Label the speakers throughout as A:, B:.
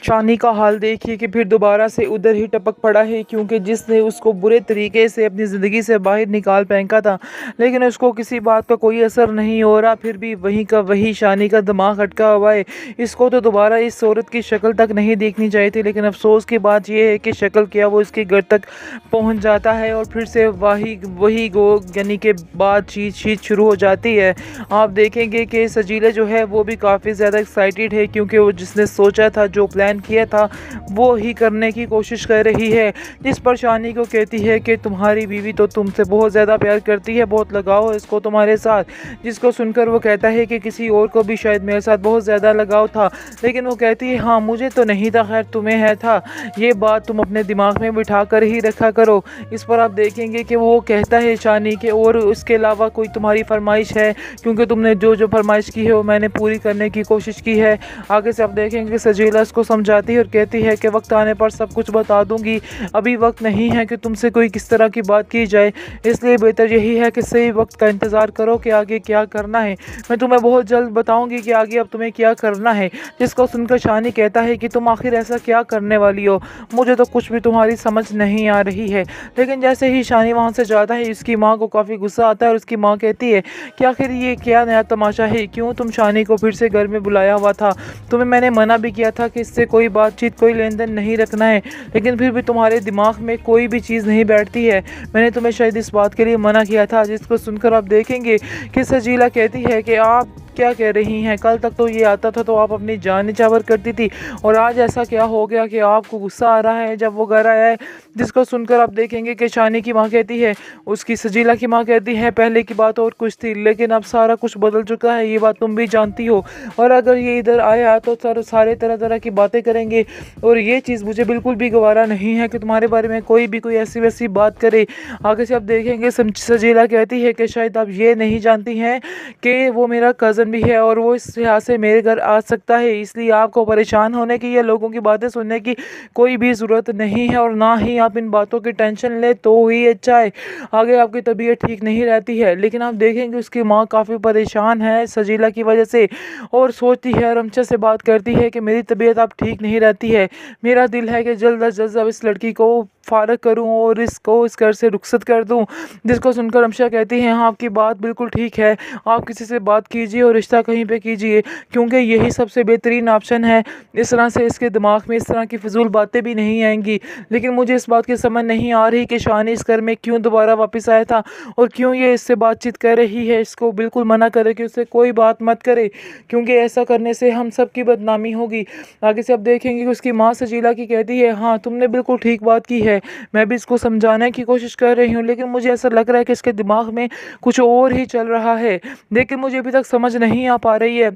A: शानी का हाल देखिए कि फिर दोबारा से उधर ही टपक पड़ा है, क्योंकि जिसने उसको बुरे तरीके से अपनी ज़िंदगी से बाहर निकाल फेंका था, लेकिन उसको किसी बात का कोई असर नहीं हो रहा। फिर भी वहीं का वही शानी का दिमाग अटका हुआ है। इसको तो दोबारा इस औरत की शक्ल तक नहीं देखनी चाहिए थी, लेकिन अफसोस की बात यह है कि शक्ल क्या वो इसके घर तक पहुंच जाता है और फिर से वही वही गो यानी कि बातचीत शुरू हो जाती है। आप देखेंगे कि सजीला जो है वो भी काफ़ी ज़्यादा एक्साइटेड है, क्योंकि वो जिसने सोचा था, जो प्लान किया था, वो ही करने की कोशिश कर रही है। जिस पर शानी को कहती है कि तुम्हारी बीवी तो तुमसे बहुत ज़्यादा प्यार करती है, बहुत लगाव है इसको तुम्हारे साथ। जिसको सुनकर वो कहता है कि किसी और को भी शायद मेरे साथ बहुत ज़्यादा लगाव था, लेकिन वो कहती है हाँ मुझे तो नहीं था, खैर तुम्हें है था। ये बात तुम अपने दिमाग में बिठा कर ही रखा करो। इस पर आप देखेंगे कि वो कहता है शानी के और उसके अलावा कोई तुम्हारी फरमाइश है, क्योंकि तुमने जो जो फरमाइश की है वो मैंने पूरी करने की कोशिश की है। आगे से आप देखेंगे कि सजीला इसको समझाती है और कहती है कि वक्त आने पर सब कुछ बता दूंगी, अभी वक्त नहीं है कि तुमसे कोई किस तरह की बात की जाए, इसलिए बेहतर यही है कि सही वक्त का इंतज़ार करो कि आगे क्या करना है। मैं तुम्हें बहुत जल्द बताऊंगी कि आगे अब तुम्हें क्या करना है। जिसको सुनकर शानी कहता है कि तुम आखिर ऐसा क्या करने वाली हो, मुझे तो कुछ भी तुम्हारी समझ नहीं आ रही है। लेकिन जैसे ही शानी वहाँ से जाता है, इसकी माँ को काफ़ी गुस्सा आता है और उसकी माँ कहती है कि आखिर ये क्या नया तमाशा है, क्यों तुम शानी को फिर से घर में बुलाया हुआ था, तुम्हें मैंने मना भी किया था कि इससे कोई बातचीत कोई लेन देन नहीं रखना है, लेकिन फिर भी तुम्हारे दिमाग में कोई भी चीज़ नहीं बैठती है, मैंने तुम्हें शायद इस बात के लिए मना किया था। जिसको सुनकर आप देखेंगे कि सजीला कहती है कि आप क्या कह रही हैं, कल तक तो ये आता था तो आप अपनी जान निछावर करती थी, और आज ऐसा क्या हो गया कि आपको गुस्सा आ रहा है जब वो घर आया है। जिसको सुनकर आप देखेंगे कि शानी की माँ कहती है, उसकी सजीला की माँ कहती है पहले की बात और कुछ थी, लेकिन अब सारा कुछ बदल चुका है, ये बात तुम भी जानती हो, और अगर ये इधर आया तो सारे तरह तरह की बातें करेंगे, और ये चीज़ मुझे बिल्कुल भी गवारा नहीं है कि तुम्हारे बारे में कोई भी कोई ऐसी वैसी बात करे। आगे से आप देखेंगे सजीला कहती है कि शायद आप ये नहीं जानती हैं कि वो मेरा कज़न भी है और वो इस लिहाज से मेरे घर आ सकता है, इसलिए आपको परेशान होने की या लोगों की बातें सुनने की कोई भी ज़रूरत नहीं है, और ना ही आप इन बातों की टेंशन ले तो ही अच्छा है, आगे आपकी तबीयत ठीक नहीं रहती है। लेकिन आप देखेंगे उसकी माँ काफ़ी परेशान है सजीला की वजह से, और सोचती है और रमचा से बात करती है कि मेरी तबीयत अब ठीक नहीं रहती है, मेरा दिल है कि जल्द अज जल्द अब इस लड़की को फारग करूं और इसको इस घर से रुखसत कर दूं। जिसको सुनकर रमशा कहती है हाँ आपकी बात बिल्कुल ठीक है, आप किसी से बात कीजिए और रिश्ता कहीं पे कीजिए, क्योंकि यही सबसे बेहतरीन ऑप्शन है। इस तरह से इसके दिमाग में इस तरह की फिजूल बातें भी नहीं आएंगी। लेकिन मुझे इस बात की समझ नहीं आ रही कि शानी इस घर में क्यों दोबारा वापस आया था और क्यों ये इससे बातचीत कर रही है। इसको बिल्कुल मना करे कि उससे कोई बात मत करे, क्योंकि ऐसा करने से हम सब की बदनामी होगी। आगे से आप देखेंगे कि उसकी माँ सजीला की कहती है हाँ तुमने बिल्कुल ठीक बात की है, मैं भी इसको समझाने की कोशिश कर रही हूँ, लेकिन मुझे ऐसा लग रहा है कि इसके दिमाग में कुछ और ही चल रहा है, लेकिन मुझे अभी तक समझ नहीं आ पा रही है।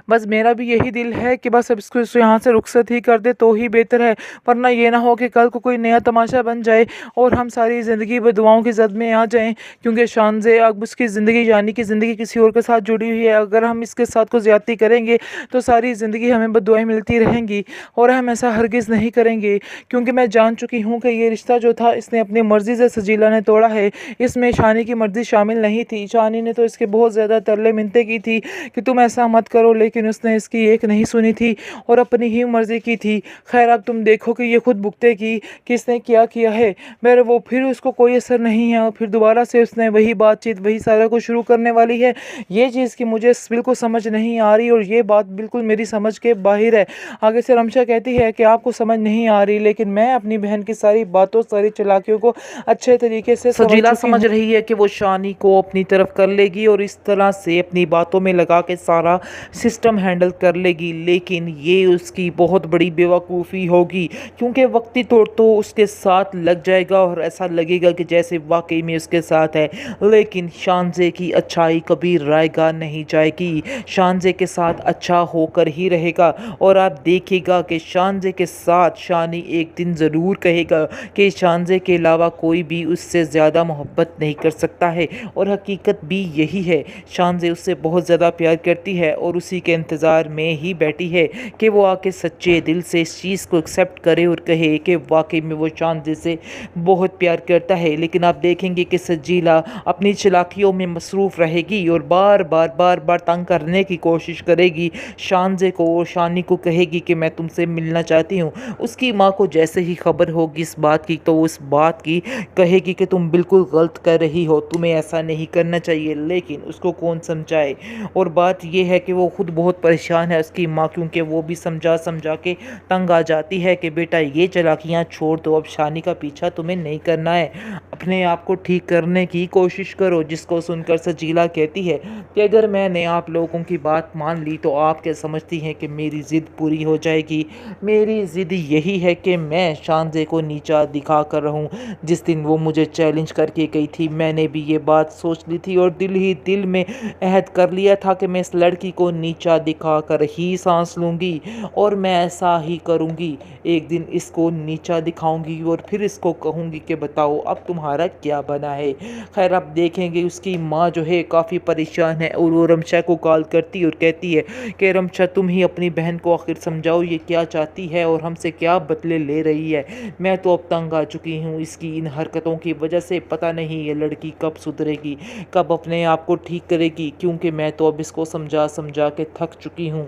A: बस मेरा भी यही दिल है कि बस अब इसको यहाँ से रुखसत ही कर दे तो ही बेहतर है, वरना ये ना हो कि कल को कोई नया तमाशा बन जाए और हम सारी ज़िंदगी बदुआओं की जद में आ जाएं, क्योंकि शानज़े अब उसकी ज़िंदगी यानी कि ज़िंदगी किसी और के साथ जुड़ी हुई है। अगर हम इसके साथ को ज़्यादती करेंगे तो सारी ज़िंदगी हमें बदुआएं मिलती रहेंगी, और हम ऐसा हरगिज़ नहीं करेंगे, क्योंकि मैं जान चुकी हूँ कि ये रिश्ता जो था इसने अपनी मर्ज़ी से सजीला ने तोड़ा है, इसमें शानी की मर्ज़ी शामिल नहीं थी। शानी ने तो इसके बहुत ज़्यादा तरले मिन्नतें की थी कि तुम ऐसा मत करो, लेकिन उसने इसकी एक नहीं सुनी थी और अपनी ही मर्जी की थी। खैर अब तुम देखो कि ये खुद भुगतेगी कि इसने क्या किया है, मेरे वो फिर उसको कोई असर नहीं है और फिर दोबारा से उसने वही बातचीत वही सारा कुछ शुरू करने वाली है। ये चीज़ की मुझे बिल्कुल समझ नहीं आ रही और ये बात बिल्कुल मेरी समझ के बाहर है। आगे से रमशा कहती है कि आपको समझ नहीं आ रही, लेकिन मैं अपनी बहन की सारी बातों सारी चालाकियों को अच्छे तरीके से
B: सजीला समझ रही है कि वो शानी को अपनी तरफ कर लेगी और इस तरह से अपनी बातों में लगा के सारा सिस्टम हैंडल कर लेगी, लेकिन ये उसकी बहुत बड़ी बेवकूफ़ी होगी, क्योंकि वक्ती तौर तो उसके साथ लग जाएगा और ऐसा लगेगा कि जैसे वाकई में उसके साथ है, लेकिन शानज़े की अच्छाई कभी रायगा नहीं जाएगी, शानज़े के साथ अच्छा होकर ही रहेगा। और आप देखिएगा कि शानज़े के साथ शानी एक दिन ज़रूर कहेगा कि शानज़े के अलावा कोई भी उससे ज़्यादा मोहब्बत नहीं कर सकता है, और हकीकत भी यही है। शानज़े उससे बहुत ज़्यादा प्यार करती है और उसी के इंतज़ार में ही बैठी है कि वो आके सच्चे दिल से इस चीज़ को एक्सेप्ट करे और कहे कि वाकई में वो शांति से बहुत प्यार करता है। लेकिन आप देखेंगे कि सजीला अपनी चालाकियों में मसरूफ़ रहेगी और बार बार तंग करने की कोशिश करेगी शानजे को, और शानी को कहेगी कि मैं तुमसे मिलना चाहती हूँ। उसकी माँ को जैसे ही खबर होगी इस बात की तो वो इस बात की कहेगी कि तुम बिल्कुल गलत कर रही हो, तुम्हें ऐसा नहीं करना चाहिए। लेकिन उसको कौन समझाए, और बात यह है कि वो खुद बहुत परेशान है उसकी माँ, क्योंकि वो भी समझा समझा के तंग आ जाती है कि बेटा ये चालाकियाँ छोड़ दो, अब शानी का पीछा तुम्हें नहीं करना है, अपने आप को ठीक करने की कोशिश करो। जिसको सुनकर सजीला कहती है कि अगर मैंने आप लोगों की बात मान ली तो आप क्या समझती हैं कि मेरी ज़िद पूरी हो जाएगी? मेरी ज़िद यही है कि मैं शानजे को नीचा दिखा कर रहूं। जिस दिन वो मुझे चैलेंज करके गई थी मैंने भी ये बात सोच ली थी और दिल ही दिल में अहद कर लिया था कि मैं इस लड़की को नीचा दिखा कर ही सांस लूँगी, और मैं ऐसा ही करूँगी। एक दिन इसको नीचा दिखाऊंगी और फिर इसको कहूँगी कि बताओ अब तुम्हारा क्या बना है। खैर आप देखेंगे उसकी माँ जो है काफ़ी परेशान है और वो रमशा को कॉल करती और कहती है कि रमशा तुम ही अपनी बहन को आखिर समझाओ ये क्या चाहती है और हमसे क्या बदले ले रही है। मैं तो अब तंग आ चुकी हूँ इसकी इन हरकतों की वजह से। पता नहीं ये लड़की कब सुधरेगी, कब अपने आप को ठीक करेगी, क्योंकि मैं तो अब इसको समझा समझा के थक चुकी हूँ।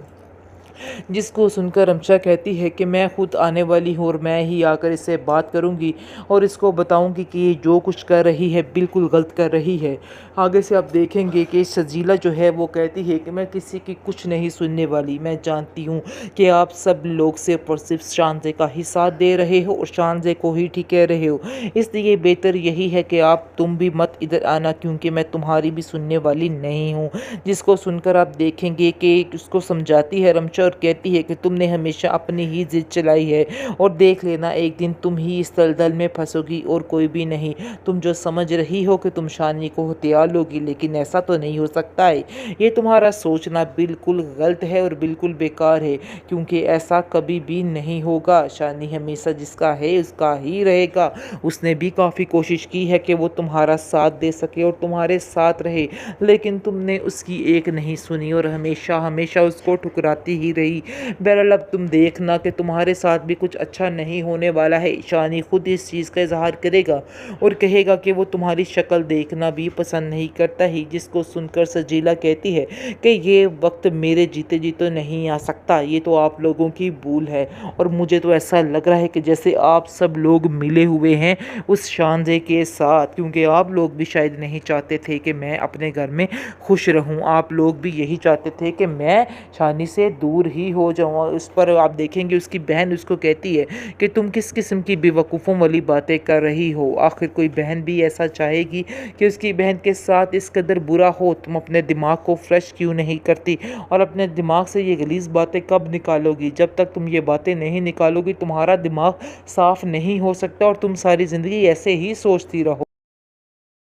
B: जिसको सुनकर रमशा कहती है कि मैं खुद आने वाली हूँ और मैं ही आकर इससे बात करूँगी और इसको बताऊँगी कि ये जो कुछ कर रही है बिल्कुल गलत कर रही है। आगे से आप देखेंगे कि सजीला जो है वो कहती है कि मैं किसी की कुछ नहीं सुनने वाली। मैं जानती हूँ कि आप सब लोग सिर्फ और सिर्फ शानजे का ही साथ दे रहे हो और शानजे को ही ठीक कह रहे हो, इसलिए बेहतर यही है कि तुम भी मत इधर आना, क्योंकि मैं तुम्हारी भी सुनने वाली नहीं हूँ। जिसको सुनकर आप देखेंगे कि उसको समझाती है रमशा और कहती है कि तुमने हमेशा अपनी ही जिद चलाई है और देख लेना एक दिन तुम ही इस दलदल में फंसोगी और कोई भी नहीं। तुम जो समझ रही हो कि तुम शानी को हथियार लोगी, लेकिन ऐसा तो नहीं हो सकता है। ये तुम्हारा सोचना बिल्कुल गलत है और बिल्कुल बेकार है, क्योंकि ऐसा कभी भी नहीं होगा। शानी हमेशा जिसका है उसका ही रहेगा। उसने भी काफ़ी कोशिश की है कि वो तुम्हारा साथ दे सके और तुम्हारे साथ रहे, लेकिन तुमने उसकी एक नहीं सुनी और हमेशा हमेशा उसको ठुकराती ही रही। बहरहाल अब तुम देखना कि तुम्हारे साथ भी कुछ अच्छा नहीं होने वाला है। शानी खुद इस चीज़ का इजहार करेगा और कहेगा कि वो तुम्हारी शक्ल देखना भी पसंद नहीं करता ही। जिसको सुनकर सजीला कहती है कि ये वक्त मेरे जीते जी तो नहीं आ सकता, ये तो आप लोगों की भूल है और मुझे तो ऐसा लग रहा है कि जैसे आप सब लोग मिले हुए हैं उस शानजे के साथ, क्योंकि आप लोग भी शायद नहीं चाहते थे कि मैं अपने घर में खुश रहूं। आप लोग भी यही चाहते थे कि मैं शानी से दूर ही हो जाऊं। उस पर आप देखेंगे उसकी बहन उसको कहती है कि तुम किस किस्म की बेवकूफ़ों वाली बातें कर रही हो। आखिर कोई बहन भी ऐसा चाहेगी कि उसकी बहन के साथ इस कदर बुरा हो? तुम अपने दिमाग को फ्रेश क्यों नहीं करती और अपने दिमाग से ये गलीज़ बातें कब निकालोगी? जब तक तुम ये बातें नहीं निकालोगी तुम्हारा दिमाग साफ नहीं हो सकता और तुम सारी ज़िंदगी ऐसे ही सोचती रहो।